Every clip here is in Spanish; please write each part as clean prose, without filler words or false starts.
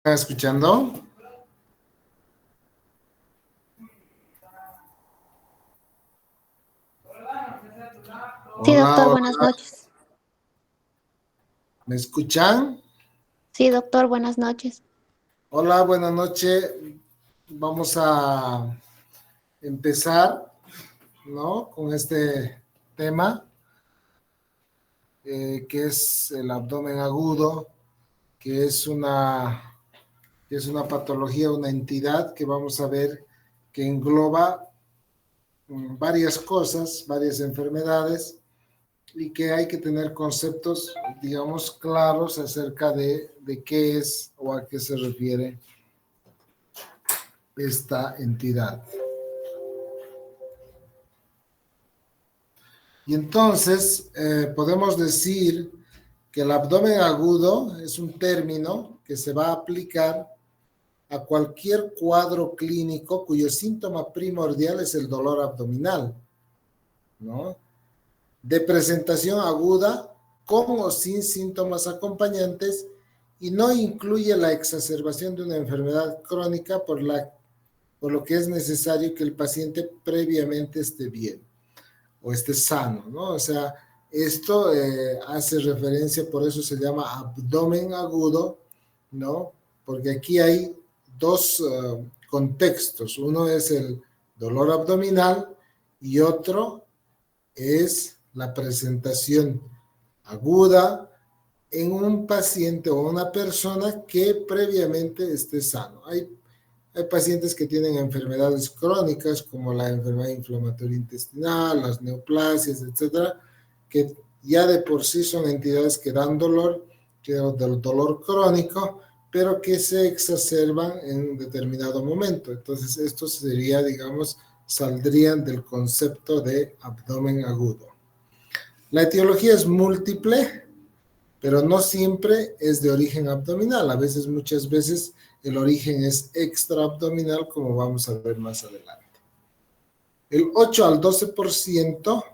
¿Están escuchando? Sí, Hola, doctor, buenas hola, noches. ¿me escuchan? Sí, doctor, buenas noches. Hola, buenas noches. Vamos a empezar, ¿no? Con este tema, que es el abdomen agudo, que es una patología, una entidad que vamos a ver que engloba varias cosas, varias enfermedades, y que hay que tener conceptos, digamos, claros acerca de qué es o a qué se refiere esta entidad. Y entonces podemos decir que el abdomen agudo es un término que se va a aplicar a cualquier cuadro clínico cuyo síntoma primordial es el dolor abdominal, ¿no? De presentación aguda, con o sin síntomas acompañantes, y no incluye la exacerbación de una enfermedad crónica por lo que es necesario que el paciente previamente esté bien o esté sano, ¿no? O sea, esto hace referencia, por eso se llama abdomen agudo, ¿no? Porque aquí hay dos contextos. Uno es el dolor abdominal y otro es la presentación aguda en un paciente o una persona que previamente esté sano. Hay pacientes que tienen enfermedades crónicas como la enfermedad inflamatoria intestinal, las neoplasias, etcétera, que ya de por sí son entidades que dan dolor, que del dolor crónico, pero que se exacerban en un determinado momento. Entonces, esto sería, digamos, saldrían del concepto de abdomen agudo. La etiología es múltiple, pero no siempre es de origen abdominal. A veces, muchas veces, el origen es extraabdominal, como vamos a ver más adelante. El 8 al 12%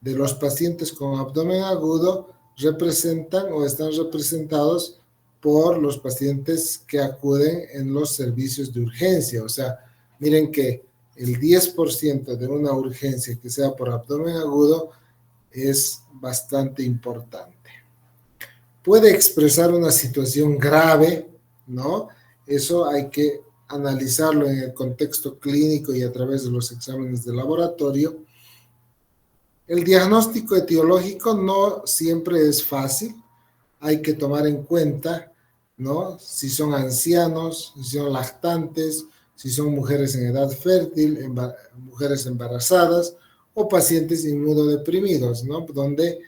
de los pacientes con abdomen agudo representan o están representados por los pacientes que acuden en los servicios de urgencia. O sea, miren que el 10% de una urgencia que sea por abdomen agudo es bastante importante. Puede expresar una situación grave, ¿no? Eso hay que analizarlo en el contexto clínico y a través de los exámenes de laboratorio. El diagnóstico etiológico no siempre es fácil, hay que tomar en cuenta, ¿no? Si son ancianos, si son lactantes, si son mujeres en edad fértil, mujeres embarazadas o pacientes inmunodeprimidos, ¿no? Donde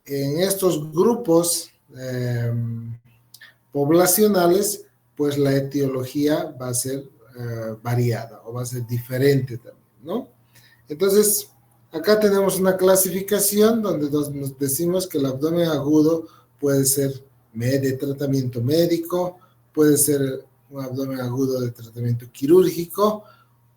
en estos grupos poblacionales, pues la etiología va a ser variada o va a ser diferente también, ¿no? Entonces, acá tenemos una clasificación donde nos decimos que el abdomen agudo puede ser de tratamiento médico, puede ser un abdomen agudo de tratamiento quirúrgico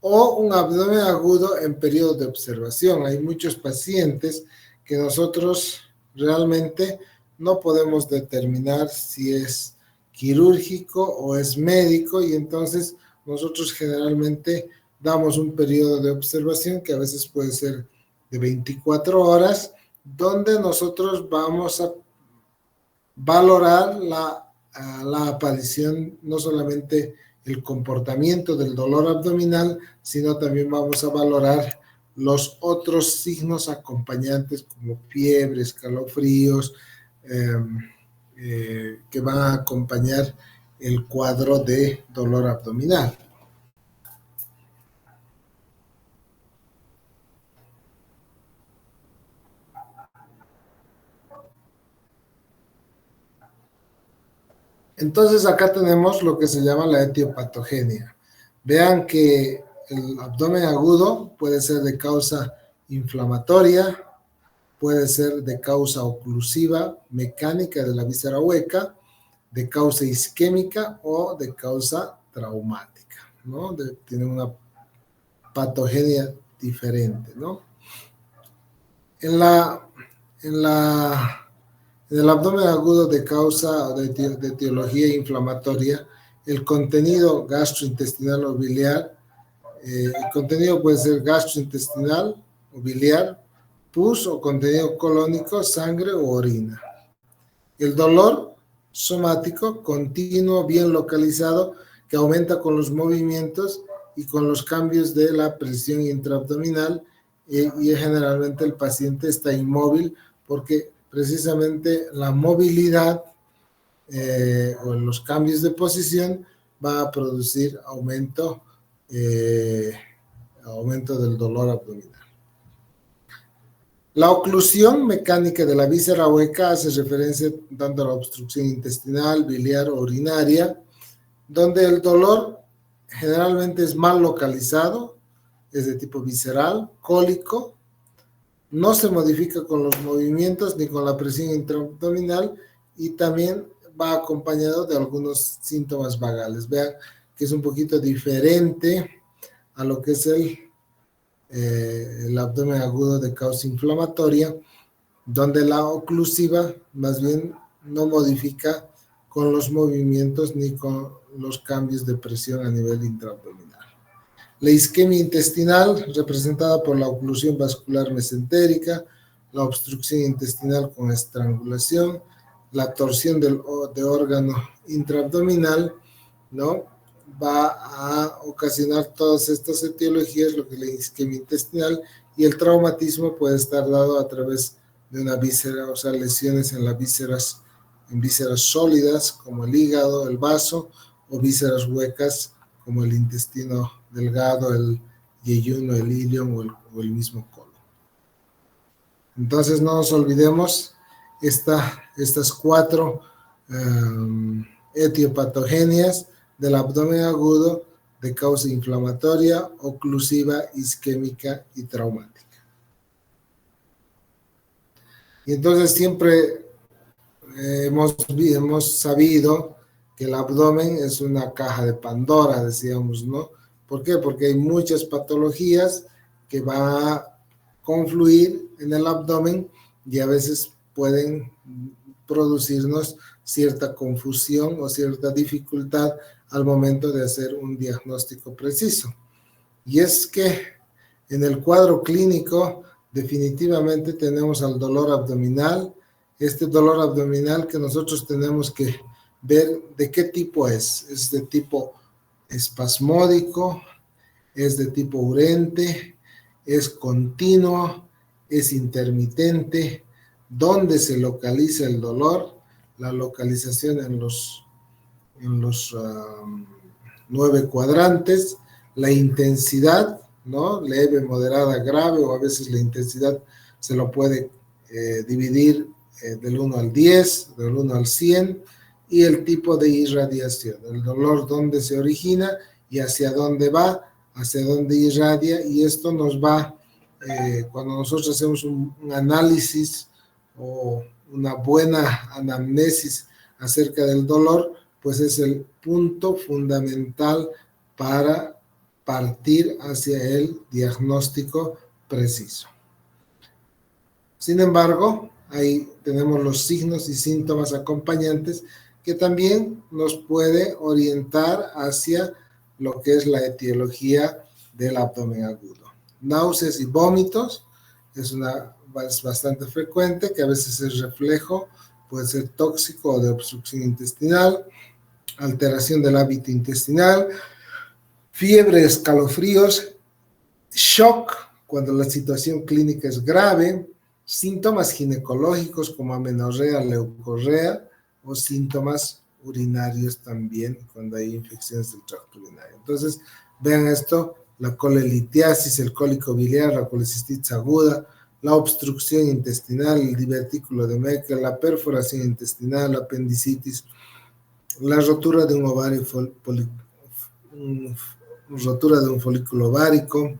o un abdomen agudo en periodo de observación. Hay muchos pacientes que nosotros realmente no podemos determinar si es quirúrgico o es médico, y entonces nosotros generalmente damos un periodo de observación que a veces puede ser de 24 horas, donde nosotros vamos a valorar la aparición, no solamente el comportamiento del dolor abdominal, sino también vamos a valorar los otros signos acompañantes como fiebre, escalofríos, que van a acompañar el cuadro de dolor abdominal. Entonces acá tenemos lo que se llama la etiopatogenia. Vean que el abdomen agudo puede ser de causa inflamatoria, puede ser de causa oclusiva, mecánica de la víscera hueca, de causa isquémica o de causa traumática, ¿no? Tiene una patogenia diferente, ¿no? En la, en la, en el abdomen agudo de causa de etiología inflamatoria, el contenido gastrointestinal o biliar. El contenido puede ser gastrointestinal o biliar, pus o contenido colónico, sangre o orina. El dolor somático continuo, bien localizado, que aumenta con los movimientos y con los cambios de la presión intraabdominal, y generalmente el paciente está inmóvil porque precisamente la movilidad o los cambios de posición va a producir aumento del dolor abdominal. La oclusión mecánica de la víscera hueca hace referencia tanto a la obstrucción intestinal, biliar o urinaria, donde el dolor generalmente es mal localizado, es de tipo visceral, cólico, no se modifica con los movimientos ni con la presión intraabdominal y también va acompañado de algunos síntomas vagales. Vean que es un poquito diferente a lo que es el abdomen agudo de causa inflamatoria, donde la oclusiva más bien no modifica con los movimientos ni con los cambios de presión a nivel intraabdominal. La isquemia intestinal, representada por la oclusión vascular mesentérica, la obstrucción intestinal con estrangulación, la torsión de órgano intraabdominal, ¿no? Va a ocasionar todas estas etiologías, lo que es la isquemia intestinal, y el traumatismo puede estar dado a través de una víscera, o sea, lesiones en vísceras sólidas, como el hígado, el vaso, o vísceras huecas, como el intestino delgado, el yeyuno, el ilion o el mismo colon. Entonces no nos olvidemos estas 4 etiopatogenias del abdomen agudo de causa inflamatoria, oclusiva, isquémica y traumática. Y entonces siempre hemos sabido que el abdomen es una caja de Pandora, decíamos, ¿no? ¿Por qué? Porque hay muchas patologías que van a confluir en el abdomen y a veces pueden producirnos cierta confusión o cierta dificultad al momento de hacer un diagnóstico preciso. Y es que en el cuadro clínico definitivamente tenemos al dolor abdominal, este dolor abdominal que nosotros tenemos que ver de qué tipo es de tipo espasmódico, es de tipo urente, es continuo, es intermitente, dónde se localiza el dolor, la localización en los 9 cuadrantes, la intensidad, ¿no? Leve, moderada, grave, o a veces la intensidad se lo puede dividir del 1 al 10, del 1 al 100, y el tipo de irradiación, el dolor dónde se origina y hacia dónde va, hacia dónde irradia, y esto nos va, cuando nosotros hacemos un análisis o una buena anamnesis acerca del dolor, pues es el punto fundamental para partir hacia el diagnóstico preciso. Sin embargo, ahí tenemos los signos y síntomas acompañantes que también nos puede orientar hacia lo que es la etiología del abdomen agudo. Náuseas y vómitos es bastante frecuente, que a veces es reflejo, puede ser tóxico o de obstrucción intestinal, alteración del hábito intestinal, fiebre, escalofríos, shock cuando la situación clínica es grave, síntomas ginecológicos como amenorrea, leucorrea, o síntomas urinarios también cuando hay infecciones del tracto urinario. Entonces, vean esto: la colelitiasis, el cólico biliar, la colecistitis aguda, la obstrucción intestinal, el divertículo de Meckel, la perforación intestinal, la apendicitis, la rotura de un ovario, rotura de un folículo ovárico,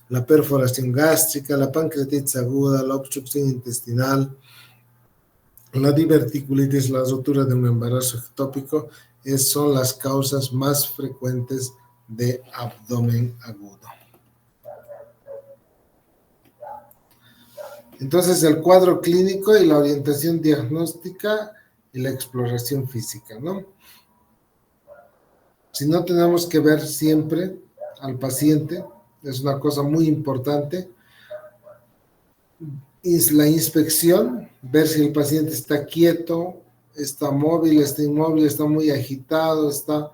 la perforación gástrica, la pancreatitis aguda, la obstrucción intestinal, la diverticulitis, la rotura de un embarazo ectópico, son las causas más frecuentes de abdomen agudo. Entonces, el cuadro clínico y la orientación diagnóstica y la exploración física, ¿no? Si no, tenemos que ver siempre al paciente, es una cosa muy importante. Es la inspección, ver si el paciente está quieto, está móvil, está inmóvil, está muy agitado, está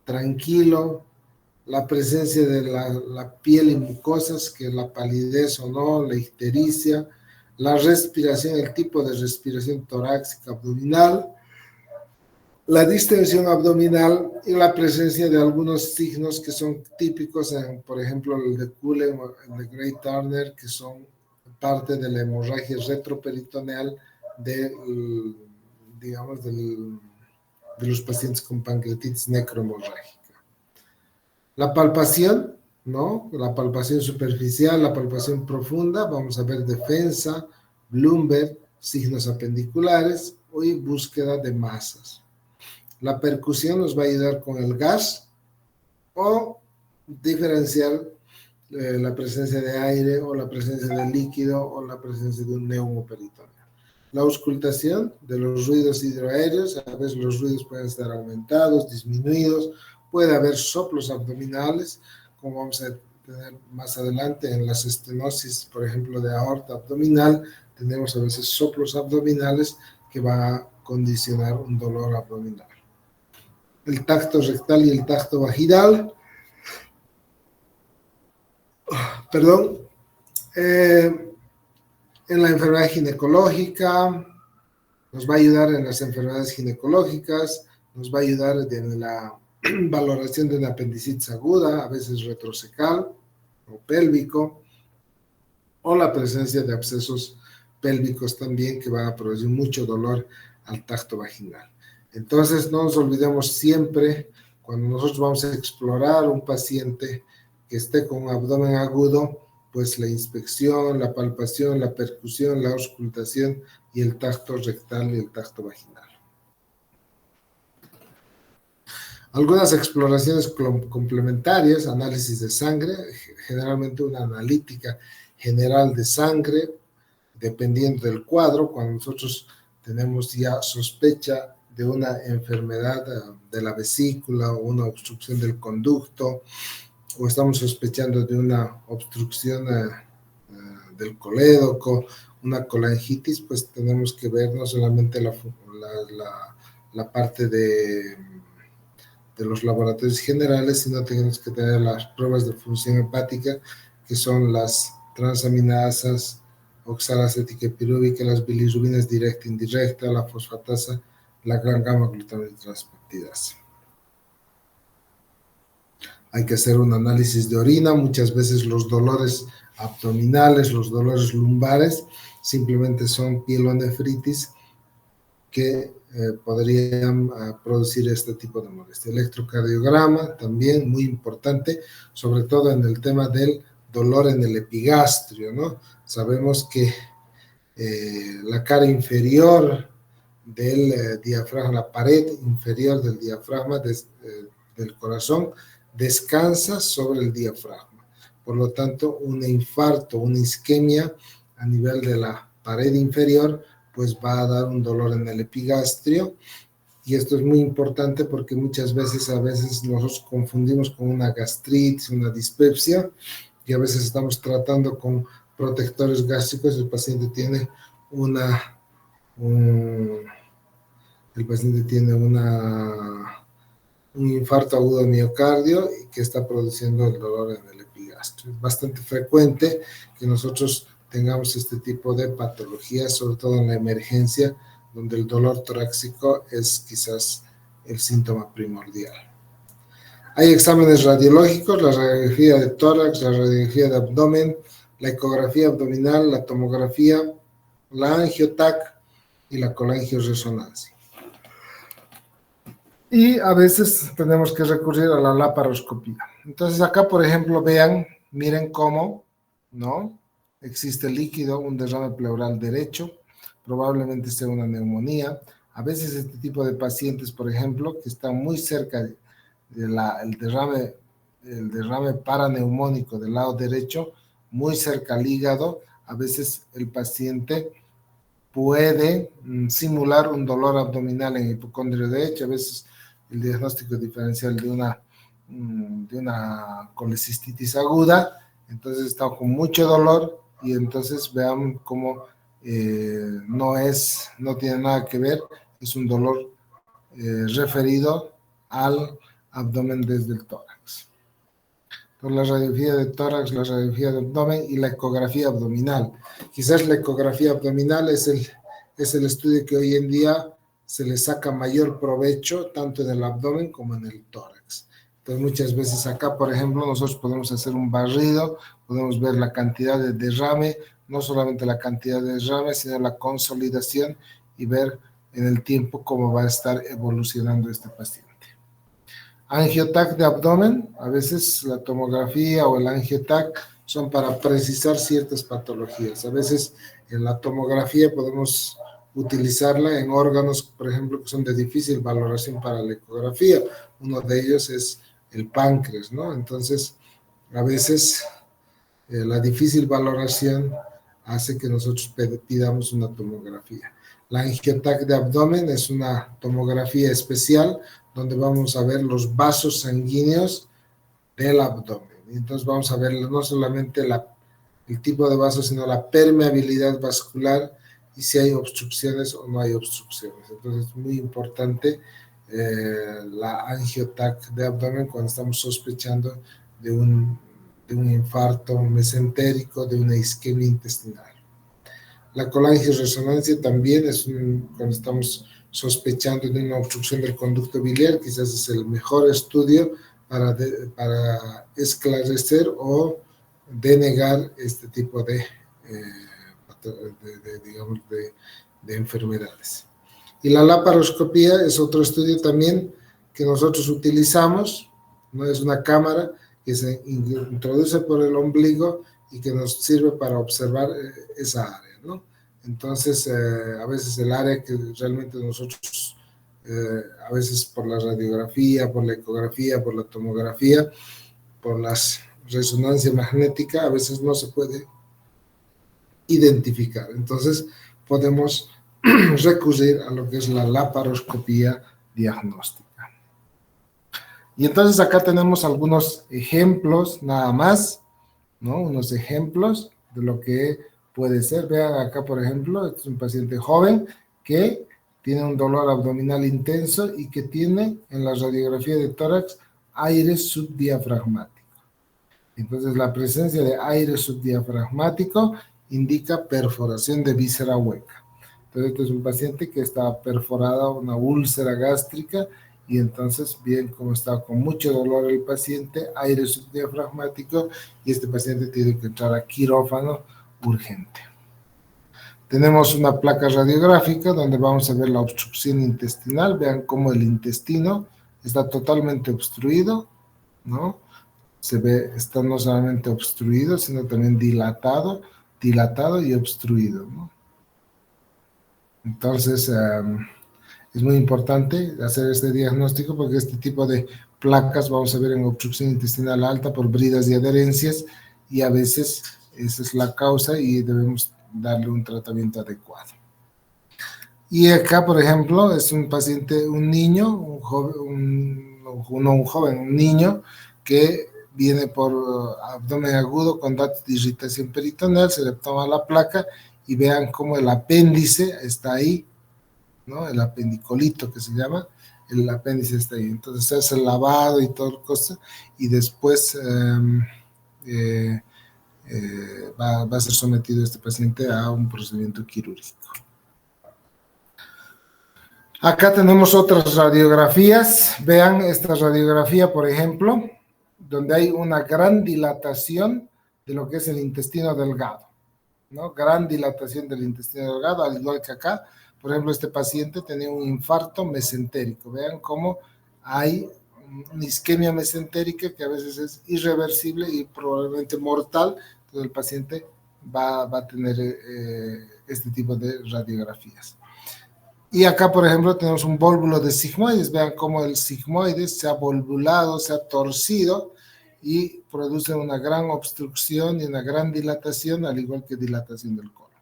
tranquilo, la presencia de la piel y mucosas, que es la palidez o no, la ictericia, la respiración, el tipo de respiración torácica abdominal, la distensión abdominal y la presencia de algunos signos que son típicos, por ejemplo, el de Cullen o el de Gray-Turner, que son parte de la hemorragia retroperitoneal digamos, de los pacientes con pancreatitis necrohemorrágica. La palpación, ¿no? La palpación superficial, la palpación profunda, vamos a ver defensa, Bloomberg, signos apendiculares y búsqueda de masas. La percusión nos va a ayudar con el gas o diferenciar la presencia de aire o la presencia de líquido o la presencia de un neumoperitoneal. La auscultación de los ruidos hidroaéreos, a veces los ruidos pueden estar aumentados, disminuidos, puede haber soplos abdominales, como vamos a tener más adelante en las estenosis, por ejemplo, de aorta abdominal, tenemos a veces soplos abdominales que va a condicionar un dolor abdominal. El tacto rectal y el tacto vaginal, perdón, en la enfermedad ginecológica, nos va a ayudar en las enfermedades ginecológicas, nos va a ayudar en la valoración de una apendicitis aguda, a veces retrocecal o pélvico, o la presencia de abscesos pélvicos también, que va a producir mucho dolor al tacto vaginal. Entonces, no nos olvidemos siempre, cuando nosotros vamos a explorar un paciente que esté con un abdomen agudo, pues la inspección, la palpación, la percusión, la auscultación y el tacto rectal y el tacto vaginal. Algunas exploraciones complementarias, análisis de sangre, generalmente una analítica general de sangre, dependiendo del cuadro, cuando nosotros tenemos ya sospecha de una enfermedad de la vesícula o una obstrucción del conducto, o estamos sospechando de una obstrucción del colédoco, una colangitis, pues tenemos que ver no solamente la parte de los laboratorios generales, sino tenemos que tener las pruebas de función hepática, que son las transaminasas, oxalacética y pirúvica, las bilirrubinas directa e indirecta, la fosfatasa, la gran gamma glutamilotransferidasa. Hay que hacer un análisis de orina. Muchas veces los dolores abdominales, los dolores lumbares, simplemente son pielonefritis que podrían producir este tipo de molestia. Electrocardiograma también muy importante, sobre todo en el tema del dolor en el epigastrio, ¿no? Sabemos que la cara inferior del diafragma, la pared inferior del diafragma del corazón descansa sobre el diafragma. Por lo tanto, un infarto, una isquemia a nivel de la pared inferior, pues va a dar un dolor en el epigastrio. Y esto es muy importante porque muchas veces, nosotros confundimos con una gastritis, una dispepsia, y a veces estamos tratando con protectores gástricos. El paciente tiene un infarto agudo de miocardio y que está produciendo el dolor en el epigastrio. Es bastante frecuente que nosotros tengamos este tipo de patologías, sobre todo en la emergencia, donde el dolor torácico es quizás el síntoma primordial. Hay exámenes radiológicos, la radiografía de tórax, la radiografía de abdomen, la ecografía abdominal, la tomografía, la angiotac y la colangioresonancia. Y a veces tenemos que recurrir a la laparoscopía. Entonces acá, por ejemplo, miren cómo, ¿no? Existe líquido, un derrame pleural derecho, probablemente sea una neumonía. A veces este tipo de pacientes, por ejemplo, que están muy cerca del derrame paraneumónico del lado derecho, muy cerca al hígado, a veces el paciente puede simular un dolor abdominal en hipocondrio derecho. A veces el diagnóstico diferencial de una de una colecistitis aguda, entonces está con mucho dolor y entonces vean cómo no tiene nada que ver, es un dolor referido al abdomen desde el tórax. Entonces, la radiografía de tórax, la radiografía de abdomen y la ecografía abdominal. Quizás la ecografía abdominal es el estudio que hoy en día se le saca mayor provecho tanto en el abdomen como en el tórax. Entonces, muchas veces acá, por ejemplo, nosotros podemos hacer un barrido, podemos ver la cantidad de derrame, no solamente la cantidad de derrame, sino la consolidación y ver en el tiempo cómo va a estar evolucionando este paciente. Angiotac de abdomen, a veces la tomografía o el angiotac son para precisar ciertas patologías. A veces en la tomografía podemos utilizarla en órganos, por ejemplo, que son de difícil valoración para la ecografía. Uno de ellos es el páncreas, ¿no? Entonces, a veces la difícil valoración hace que nosotros pidamos una tomografía. La angiotac de abdomen es una tomografía especial donde vamos a ver los vasos sanguíneos del abdomen. Entonces vamos a ver no solamente el tipo de vaso, sino la permeabilidad vascular y si hay obstrucciones o no hay obstrucciones. Entonces es muy importante la angiotac de abdomen cuando estamos sospechando de un infarto mesentérico, de una isquemia intestinal. La colangioresonancia también cuando estamos sospechando de una obstrucción del conducto biliar, quizás es el mejor estudio para esclarecer o denegar este tipo de enfermedades. Y la laparoscopía es otro estudio también que nosotros utilizamos, no es una cámara que se introduce por el ombligo y que nos sirve para observar esa área, ¿no? Entonces, a veces el área que realmente nosotros, a veces por la radiografía, por la ecografía, por la tomografía, por la resonancia magnética, a veces no se puede identificar. Entonces, podemos recurrir a lo que es la laparoscopía diagnóstica. Y entonces acá tenemos algunos ejemplos nada más, ¿no? Unos ejemplos de lo que puede ser. Vean acá, por ejemplo, este es un paciente joven que tiene un dolor abdominal intenso y que tiene en la radiografía de tórax aire subdiafragmático. Entonces, la presencia de aire subdiafragmático indica perforación de víscera hueca. Entonces, este es un paciente que está perforada una úlcera gástrica y entonces, bien, como está con mucho dolor el paciente, aire subdiafragmático, y este paciente tiene que entrar a quirófano urgente. Tenemos una placa radiográfica donde vamos a ver la obstrucción intestinal. Vean cómo el intestino está totalmente obstruido, ¿no? Se ve, está no solamente obstruido, sino también dilatado y obstruido, ¿no? Entonces, es muy importante hacer este diagnóstico porque este tipo de placas vamos a ver en obstrucción intestinal alta por bridas y adherencias y a veces esa es la causa y debemos darle un tratamiento adecuado. Y acá, por ejemplo, es un paciente, un niño, un niño que viene por abdomen agudo con datos de irritación peritoneal, se le toma la placa y vean cómo el apéndice está ahí, ¿no? El apendicolito que se llama, el apéndice está ahí. Entonces se hace el lavado y todo el cosa y después va a ser sometido este paciente a un procedimiento quirúrgico. Acá tenemos otras radiografías. Vean esta radiografía, por ejemplo, donde hay una gran dilatación de lo que es el intestino delgado, ¿no? Gran dilatación del intestino delgado, al igual que acá. Por ejemplo, este paciente tenía un infarto mesentérico. Vean cómo hay una isquemia mesentérica que a veces es irreversible y probablemente mortal. Entonces el paciente va a tener este tipo de radiografías. Y acá, por ejemplo, tenemos un vólvulo de sigmoides. Vean cómo el sigmoide se ha volvulado, se ha torcido y produce una gran obstrucción y una gran dilatación, al igual que dilatación del colon.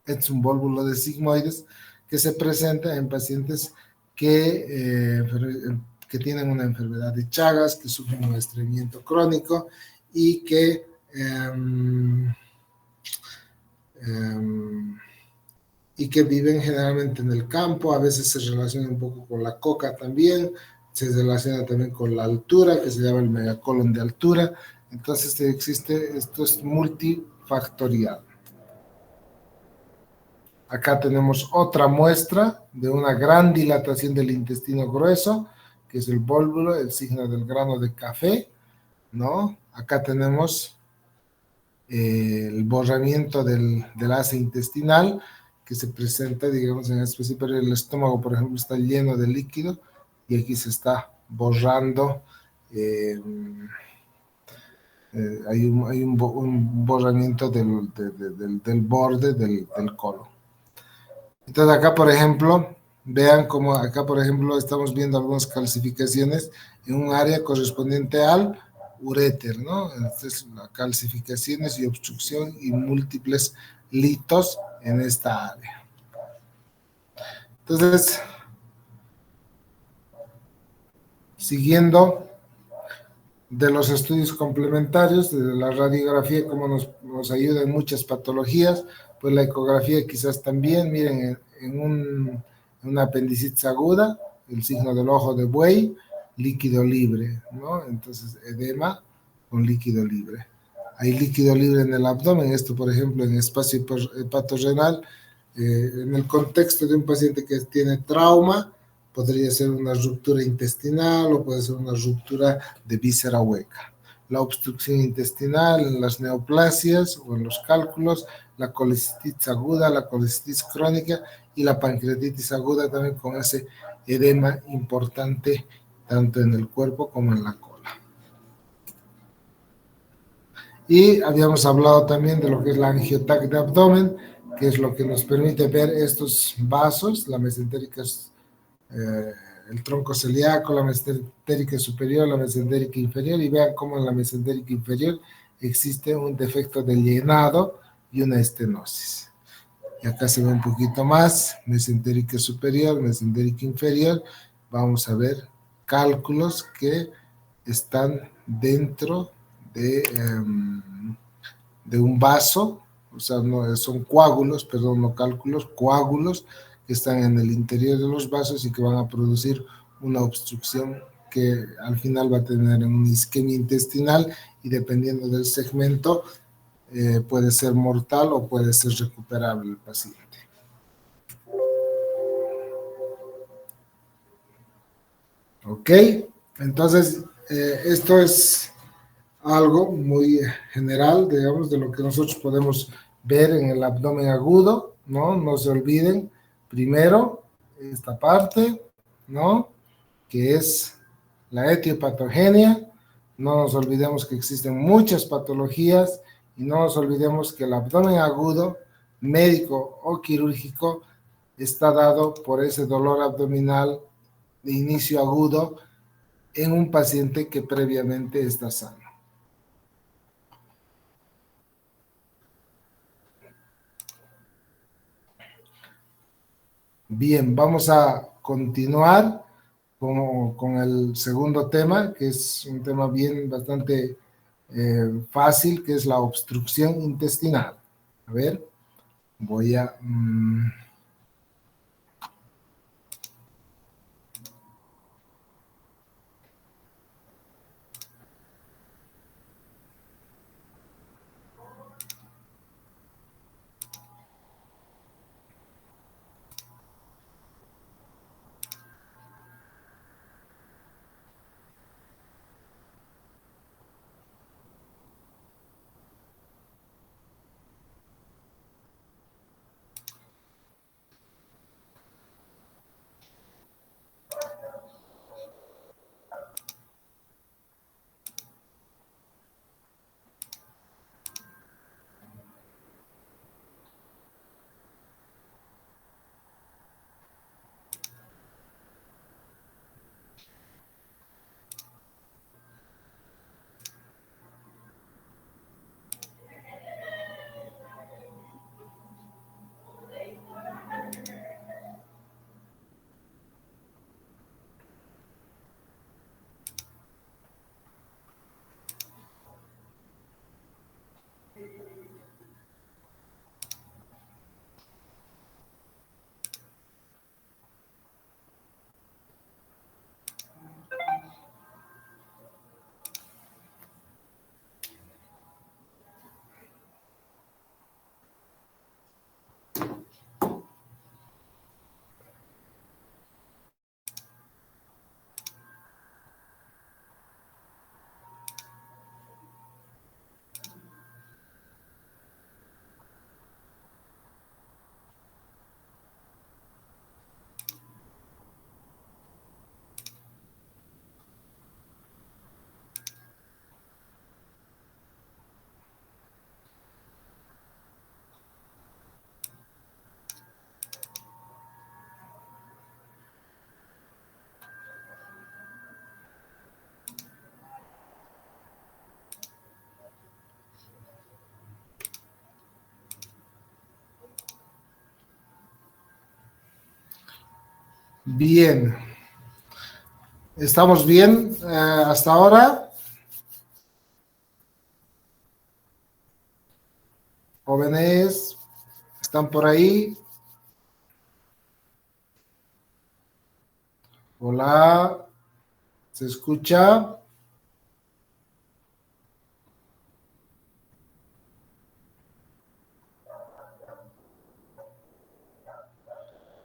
Este es un vólvulo de sigmoides que se presenta en pacientes que que tienen una enfermedad de Chagas, que sufren un estreñimiento crónico y que viven generalmente en el campo. A veces se relaciona un poco con la coca también, se relaciona también con la altura, que se llama el megacolon de altura. Entonces esto es multifactorial. Acá tenemos otra muestra de una gran dilatación del intestino grueso, que es el vólvulo, el signo del grano de café, ¿no? Acá tenemos el borramiento del asa intestinal, que se presenta, digamos, en especie, pero el estómago, por ejemplo, está lleno de líquido y aquí se está borrando, un borramiento del borde del colon. Entonces acá, por ejemplo, vean cómo acá, por ejemplo, estamos viendo algunas calcificaciones en un área correspondiente al uréter, ¿no? Entonces, calcificaciones y obstrucción y múltiples litos en esta área. Entonces, siguiendo de los estudios complementarios, de la radiografía, como nos ayuda en muchas patologías, pues la ecografía quizás también, miren, en una apendicitis aguda, el signo del ojo de buey, líquido libre, ¿no? Entonces, edema con líquido libre. Hay líquido libre en el abdomen, esto por ejemplo en espacio hepatorrenal, en el contexto de un paciente que tiene trauma, podría ser una ruptura intestinal o puede ser una ruptura de víscera hueca. La obstrucción intestinal en las neoplasias o en los cálculos, la colecistitis aguda, la colecistitis crónica y la pancreatitis aguda también con ese edema importante tanto en el cuerpo como en la cola. Y habíamos hablado también de lo que es la angiotac de abdomen, que es lo que nos permite ver estos vasos, la mesentérica, el tronco celíaco, la mesentérica superior, la mesentérica inferior, y vean cómo en la mesentérica inferior existe un defecto de llenado y una estenosis. Y acá se ve un poquito más, mesentérica superior, mesentérica inferior, vamos a ver cálculos que están dentro de un vaso, o sea, no, son coágulos, perdón, no cálculos, coágulos que están en el interior de los vasos y que van a producir una obstrucción que al final va a tener una isquemia intestinal y dependiendo del segmento puede ser mortal o puede ser recuperable el paciente. Ok, entonces esto es algo muy general, digamos, de lo que nosotros podemos ver en el abdomen agudo, ¿no? No se olviden, primero, esta parte, ¿no? Que es la etiopatogenia. No nos olvidemos que existen muchas patologías y no nos olvidemos que el abdomen agudo, médico o quirúrgico, está dado por ese dolor abdominal de inicio agudo en un paciente que previamente está sano. Bien, vamos a continuar con el segundo tema, que es un tema bien bastante fácil, que es la obstrucción intestinal. A ver, voy a... Bien. ¿Estamos bien hasta ahora? Jóvenes, ¿están por ahí? Hola, ¿se escucha?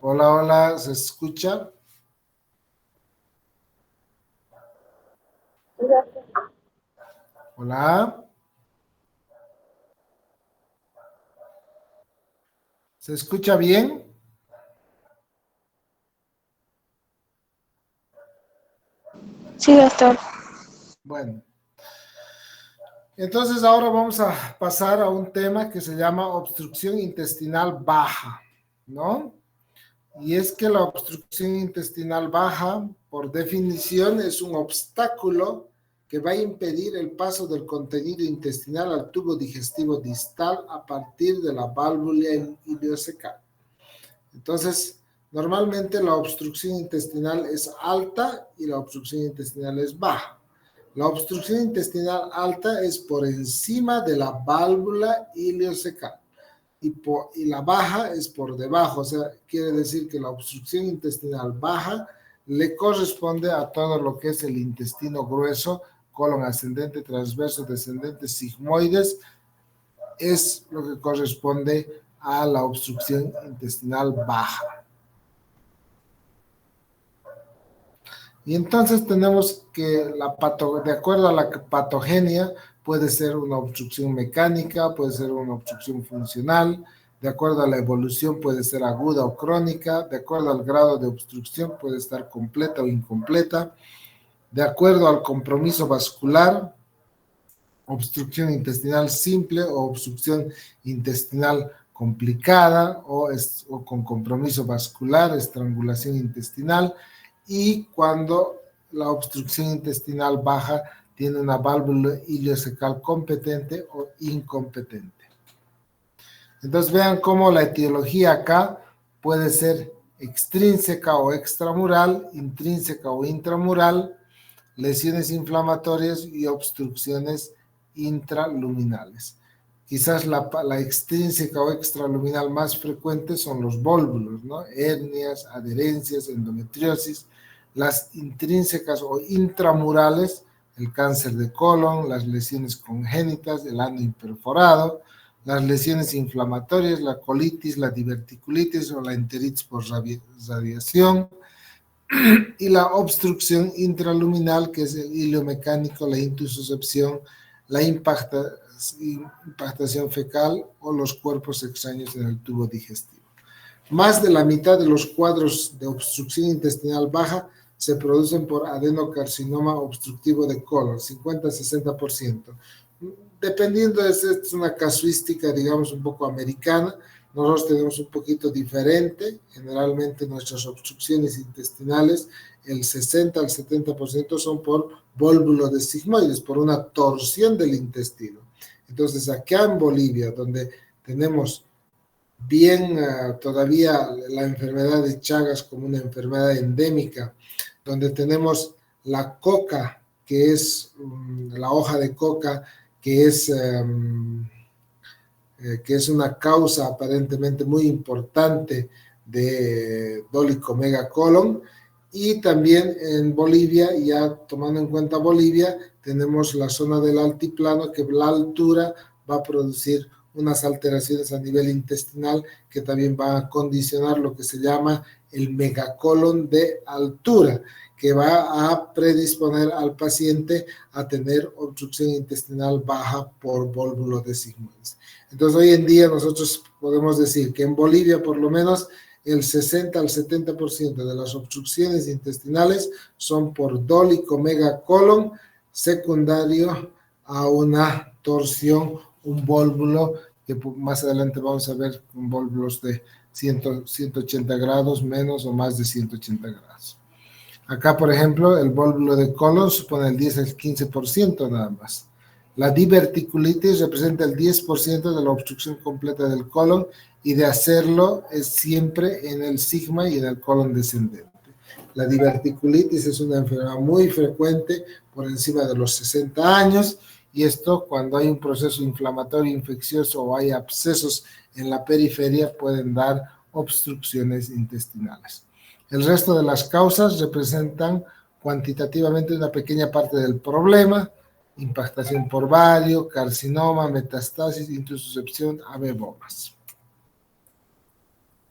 Hola, hola, ¿se escucha? Hola, ¿se escucha bien? Sí, doctor. Bueno, entonces ahora vamos a pasar a un tema que se llama obstrucción intestinal baja, ¿no? Y es que la obstrucción intestinal baja, por definición, es un obstáculo que va a impedir el paso del contenido intestinal al tubo digestivo distal a partir de la válvula ileocecal. Entonces, normalmente la obstrucción intestinal es alta y la obstrucción intestinal es baja. La obstrucción intestinal alta es por encima de la válvula ileocecal y la baja es por debajo, o sea, quiere decir que la obstrucción intestinal baja le corresponde a todo lo que es el intestino grueso, colon ascendente, transverso, descendente, sigmoides, es lo que corresponde a la obstrucción intestinal baja. Y entonces tenemos que, de acuerdo a la patogenia, puede ser una obstrucción mecánica, puede ser una obstrucción funcional, de acuerdo a la evolución puede ser aguda o crónica, de acuerdo al grado de obstrucción puede estar completa o incompleta, de acuerdo al compromiso vascular, obstrucción intestinal simple o obstrucción intestinal complicada o con compromiso vascular, estrangulación intestinal, y cuando la obstrucción intestinal baja tiene una válvula ileocecal competente o incompetente. Entonces vean cómo la etiología acá puede ser extrínseca o extramural, intrínseca o intramural, lesiones inflamatorias y obstrucciones intraluminales. Quizás la extrínseca o extraluminal más frecuente son los vólvulos, ¿no? Hernias, adherencias, endometriosis. Las intrínsecas o intramurales, el cáncer de colon, las lesiones congénitas, el ano imperforado, las lesiones inflamatorias, la colitis, la diverticulitis o la enteritis por radiación, y la obstrucción intraluminal, que es el hilo mecánico, la intususcepción, la impactación fecal o los cuerpos extraños en el tubo digestivo. Más de la mitad de los cuadros de obstrucción intestinal baja se producen por adenocarcinoma obstructivo de colon, 50-60%. Dependiendo, es una casuística, digamos, un poco americana. Nosotros tenemos un poquito diferente. Generalmente nuestras obstrucciones intestinales, el 60 al 70% son por vólvulo de sigmoides, por una torsión del intestino. Entonces, acá en Bolivia, donde tenemos bien todavía la enfermedad de Chagas como una enfermedad endémica, donde tenemos la coca, que es la hoja de coca, que es una causa aparentemente muy importante de dolicomegacolon. Y también en Bolivia, ya tomando en cuenta Bolivia, tenemos la zona del altiplano, que la altura va a producir unas alteraciones a nivel intestinal que también va a condicionar lo que se llama el megacolon de altura, que va a predisponer al paciente a tener obstrucción intestinal baja por vólvulo de sigmoides. Entonces, hoy en día nosotros podemos decir que en Bolivia, por lo menos, el 60 al 70% de las obstrucciones intestinales son por dolicomegacolon secundario a una torsión, un vólvulo, que más adelante vamos a ver con vólvulos de 180 grados, menos o más de 180 grados. Acá, por ejemplo, el vólvulo de colon supone el 10 al 15% nada más. La diverticulitis representa el 10% de la obstrucción completa del colon, y de hacerlo es siempre en el sigma y en el colon descendente. La diverticulitis es una enfermedad muy frecuente por encima de los 60 años, y esto cuando hay un proceso inflamatorio infeccioso o hay abscesos en la periferia pueden dar obstrucciones intestinales. El resto de las causas representan cuantitativamente una pequeña parte del problema: impactación por bario, carcinoma, metastasis, intususcepción, amebomas.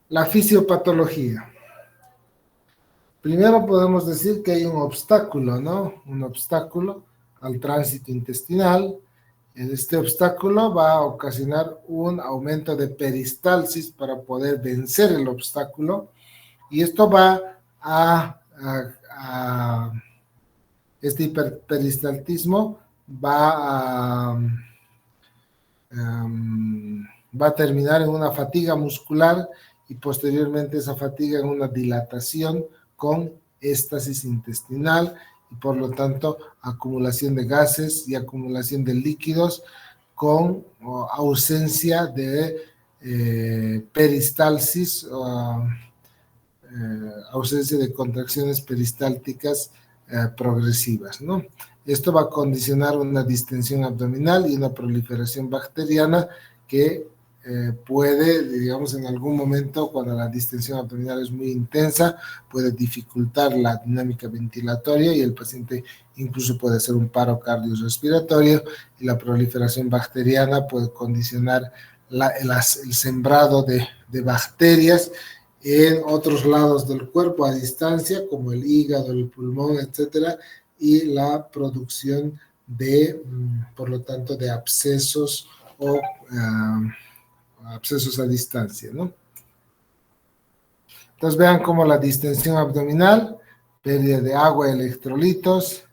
La fisiopatología. Primero podemos decir que hay un obstáculo, ¿no? Un obstáculo al tránsito intestinal. Este obstáculo va a ocasionar un aumento de peristalsis para poder vencer el obstáculo, y esto va este hiperperistaltismo va a terminar en una fatiga muscular, y posteriormente esa fatiga en una dilatación con éstasis intestinal, y por lo tanto acumulación de gases y acumulación de líquidos con ausencia de peristalsis, ausencia de contracciones peristálticas progresivas, ¿no? Esto va a condicionar una distensión abdominal y una proliferación bacteriana que puede, digamos, en algún momento, cuando la distensión abdominal es muy intensa, puede dificultar la dinámica ventilatoria, y el paciente incluso puede hacer un paro cardiorrespiratorio, y la proliferación bacteriana puede condicionar el sembrado de bacterias en otros lados del cuerpo a distancia, como el hígado, el pulmón, etcétera, y la producción de, por lo tanto, de abscesos o abscesos a distancia, ¿no? Entonces vean cómo la distensión abdominal, pérdida de agua, electrolitos,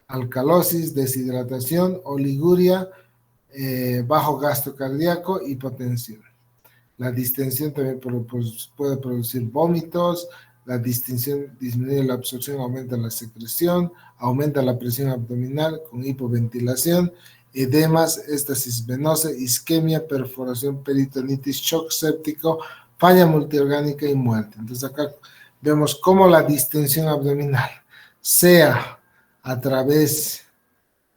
alcalosis, deshidratación, oliguria, bajo gasto cardíaco, hipotensión. La distensión también puede producir vómitos. La distensión disminuye la absorción, aumenta la secreción, aumenta la presión abdominal con hipoventilación, edemas, éstasis venosa, isquemia, perforación, peritonitis, shock séptico, falla multiorgánica y muerte. Entonces acá vemos cómo la distensión abdominal, sea a través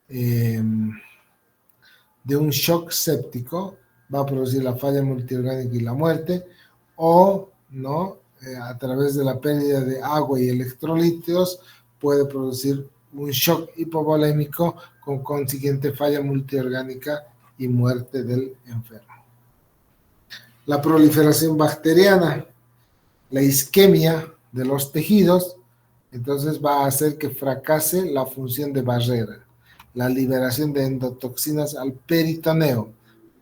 de un shock séptico, va a producir la falla multiorgánica y la muerte, o no, a través de la pérdida de agua y electrolitos puede producir un shock hipovolémico con consiguiente falla multiorgánica y muerte del enfermo. La proliferación bacteriana, la isquemia de los tejidos, entonces va a hacer que fracase la función de barrera, la liberación de endotoxinas al peritoneo,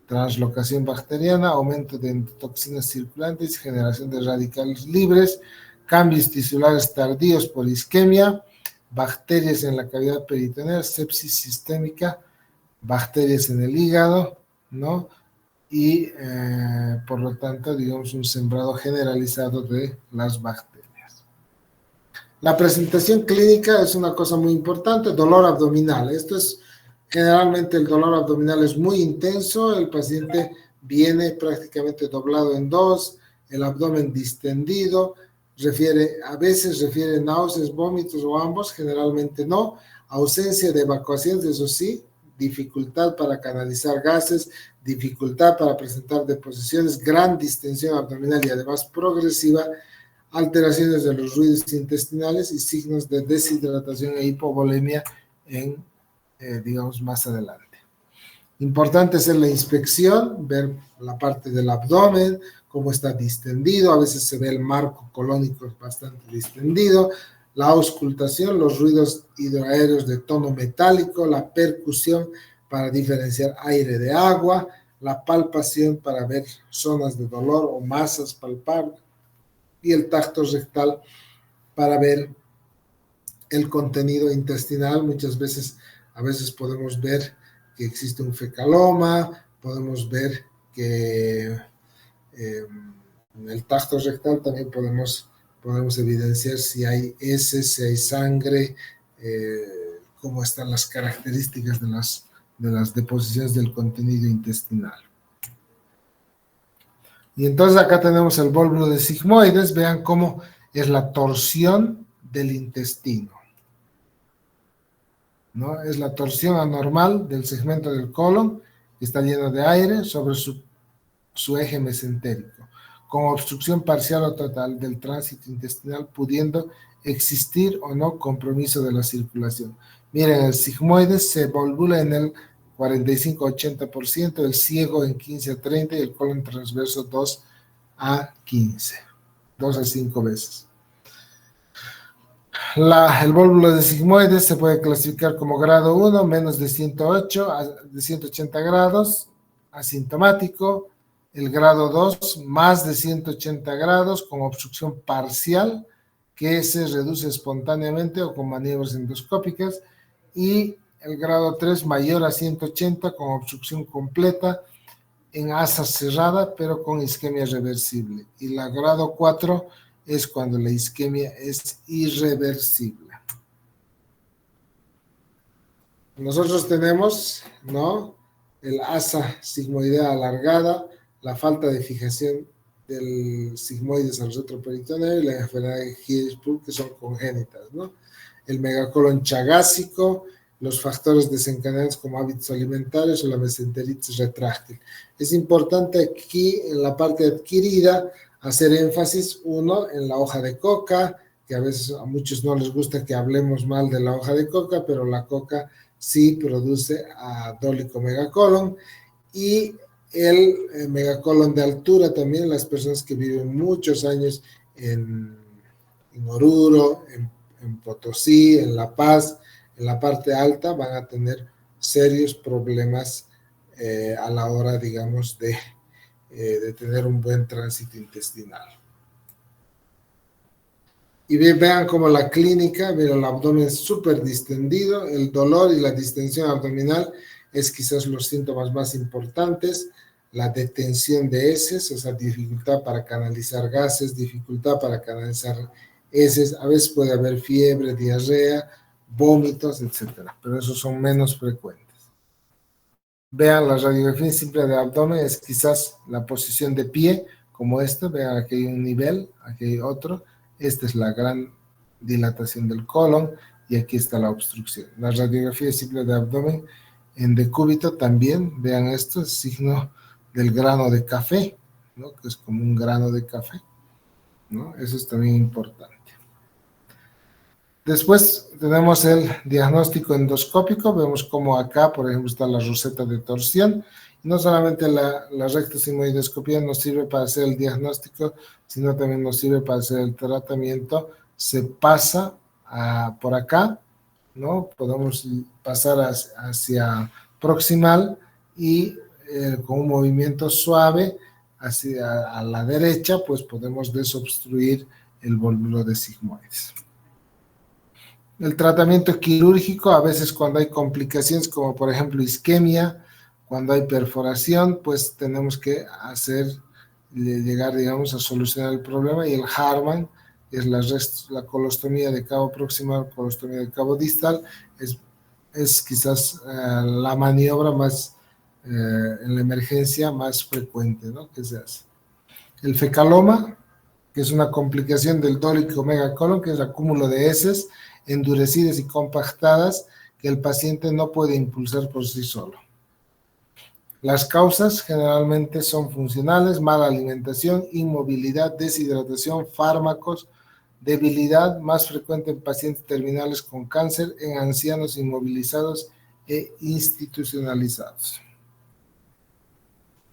translocación bacteriana, aumento de endotoxinas circulantes, generación de radicales libres, cambios tisulares tardíos por isquemia, bacterias en la cavidad peritoneal, sepsis sistémica, bacterias en el hígado, ¿no? Y por lo tanto, digamos, un sembrado generalizado de las bacterias. La presentación clínica es una cosa muy importante: dolor abdominal. Esto es generalmente, el dolor abdominal es muy intenso, el paciente viene prácticamente doblado en dos, el abdomen distendido, a veces refiere náuseas, vómitos o ambos, generalmente no, ausencia de evacuaciones, eso sí, dificultad para canalizar gases, dificultad para presentar deposiciones, gran distensión abdominal y además progresiva, alteraciones de los ruidos intestinales y signos de deshidratación e hipovolemia digamos, más adelante. Importante hacer la inspección, ver la parte del abdomen, cómo está distendido, a veces se ve el marco colónico bastante distendido, la auscultación, los ruidos hidroaéreos de tono metálico, la percusión para diferenciar aire de agua, la palpación para ver zonas de dolor o masas palpables, y el tacto rectal para ver el contenido intestinal. A veces podemos ver que existe un fecaloma, podemos ver que en el tacto rectal también podemos evidenciar si hay heces, si hay sangre, cómo están las características de las deposiciones del contenido intestinal. Y entonces acá tenemos el vólvulo de sigmoides. Vean cómo es la torsión del intestino, ¿no? Es la torsión anormal del segmento del colon que está lleno de aire sobre su eje mesentérico, con obstrucción parcial o total del tránsito intestinal, pudiendo existir o no compromiso de la circulación. Miren, el sigmoides se volvula en el 45-80%, el ciego en 15-30% y el colon transverso 2-15, 2 a 5 veces. El vólvulo de sigmoides se puede clasificar como grado 1, menos de 108 de 180 grados, asintomático. El grado 2, más de 180 grados, con obstrucción parcial, que se reduce espontáneamente o con maniobras endoscópicas. Y el grado 3, mayor a 180, con obstrucción completa en asa cerrada, pero con isquemia reversible. Y la grado 4 es cuando la isquemia es irreversible. Nosotros tenemos, ¿no?, el asa sigmoidea alargada, la falta de fijación del sigmoides al retroperitoneo y la enfermedad de Hirschsprung, que son congénitas, ¿no? El megacolon chagásico, los factores desencadenantes como hábitos alimentarios o la mesenteritis retráctil. Es importante aquí, en la parte adquirida, hacer énfasis, uno, en la hoja de coca, que a veces a muchos no les gusta que hablemos mal de la hoja de coca, pero la coca sí produce adólico megacolon, y el megacolon de altura también, las personas que viven muchos años en Oruro, en Potosí, en La Paz, en la parte alta, van a tener serios problemas a la hora, digamos, de tener un buen tránsito intestinal. Y vean cómo la clínica, vean el abdomen súper distendido, el dolor y la distensión abdominal es quizás los síntomas más importantes, la detención de heces, o sea, dificultad para canalizar gases, dificultad para canalizar heces, a veces puede haber fiebre, diarrea, vómitos, etcétera, pero esos son menos frecuentes. Vean la radiografía simple de abdomen, es quizás la posición de pie, como esta, vean aquí hay un nivel, aquí hay otro, esta es la gran dilatación del colon y aquí está la obstrucción. La radiografía simple de abdomen en decúbito también, vean esto, es signo del grano de café, ¿no?, que es como un grano de café, ¿no? Eso es también importante. Después tenemos el diagnóstico endoscópico, vemos como acá, por ejemplo, está la roseta de torsión. Y no solamente la rectosigmoidoscopía nos sirve para hacer el diagnóstico, sino también nos sirve para hacer el tratamiento. Se pasa por acá, ¿no? Podemos pasar hacia proximal y con un movimiento suave hacia a la derecha, pues podemos desobstruir el vólvulo de sigmoides. El tratamiento quirúrgico, a veces cuando hay complicaciones como por ejemplo isquemia, cuando hay perforación, pues tenemos que llegar, digamos, a solucionar el problema, y el Hartmann, que es la colostomía de cabo proximal, colostomía de cabo distal, es quizás la maniobra más, en la emergencia más frecuente, ¿no?, que se hace. El fecaloma, que es una complicación del dólico megacolon, que es el acúmulo de heces endurecidas y compactadas que el paciente no puede impulsar por sí solo. Las causas generalmente son funcionales: mala alimentación, inmovilidad, deshidratación, fármacos, debilidad, más frecuente en pacientes terminales con cáncer, en ancianos inmovilizados e institucionalizados.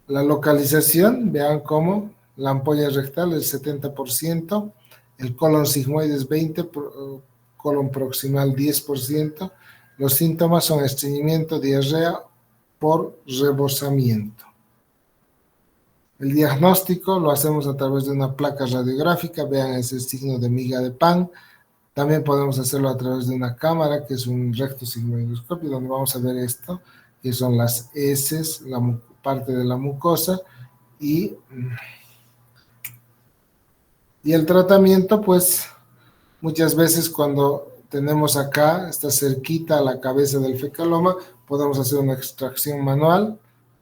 La localización, vean cómo la ampolla rectal el 70%, el colon sigmoides 20%, colon proximal 10%. Los síntomas son estreñimiento, diarrea por rebosamiento. El diagnóstico lo hacemos a través de una placa radiográfica, vean ese signo de miga de pan. También podemos hacerlo a través de una cámara, que es un rectosigmoidoscopio, donde vamos a ver esto, que son las heces, la parte de la mucosa, y el tratamiento, pues, muchas veces cuando tenemos acá, está cerquita a la cabeza del fecaloma, podemos hacer una extracción manual,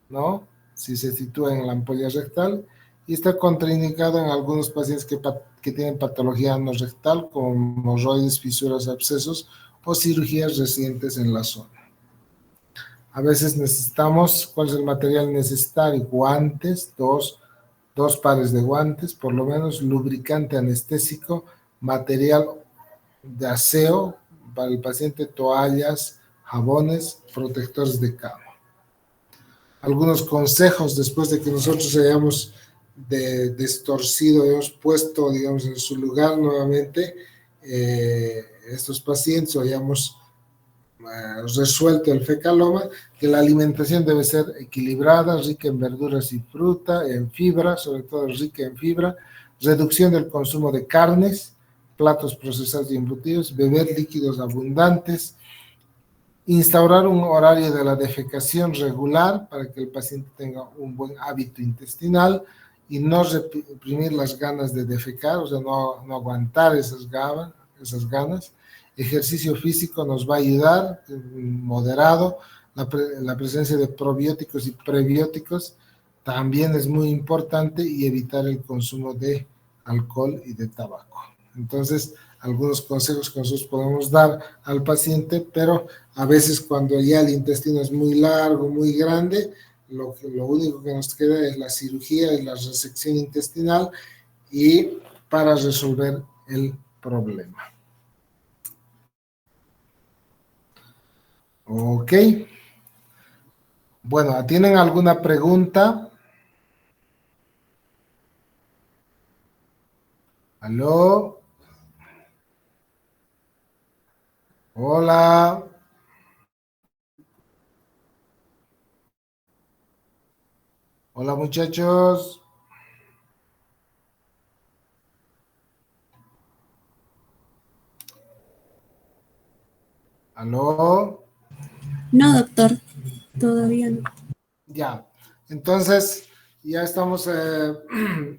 ¿no?, si se sitúa en la ampolla rectal, y está contraindicado en algunos pacientes que que tienen patología anorrectal como hemorroides, fisuras, abscesos o cirugías recientes en la zona. A veces necesitamos, ¿cuál es el material necesario? Guantes, dos pares de guantes, por lo menos lubricante anestésico, material de aseo para el paciente, toallas, jabones, protectores de cama. Algunos consejos después de que nosotros hayamos destorcido, hemos puesto, digamos, en su lugar nuevamente estos pacientes o hayamos resuelto el fecaloma, que la alimentación debe ser equilibrada, rica en verduras y fruta, en fibra, sobre todo rica en fibra, reducción del consumo de carnes, platos procesados y embutidos, beber líquidos abundantes, instaurar un horario de la defecación regular para que el paciente tenga un buen hábito intestinal y no reprimir las ganas de defecar, o sea, no aguantar esas ganas. Ejercicio físico nos va a ayudar, moderado. La presencia de probióticos y prebióticos también es muy importante, y evitar el consumo de alcohol y de tabaco. Entonces, algunos consejos que nosotros podemos dar al paciente, pero a veces cuando ya el intestino es muy largo, muy grande, lo único que nos queda es la cirugía y la resección intestinal y para resolver el problema. Ok. Bueno, ¿tienen alguna pregunta? ¿Aló? Hola. Hola, muchachos. ¿Aló? No, doctor, todavía no. Ya, entonces ya estamos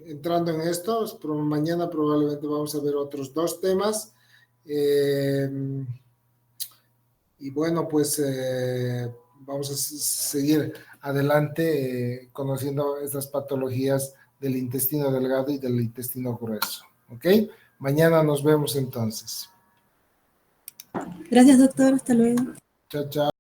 entrando en esto. Mañana probablemente vamos a ver otros 2 temas. Y bueno, pues vamos a seguir adelante conociendo estas patologías del intestino delgado y del intestino grueso. ¿Ok? Mañana nos vemos entonces. Gracias, doctor. Hasta luego. Chao, chao.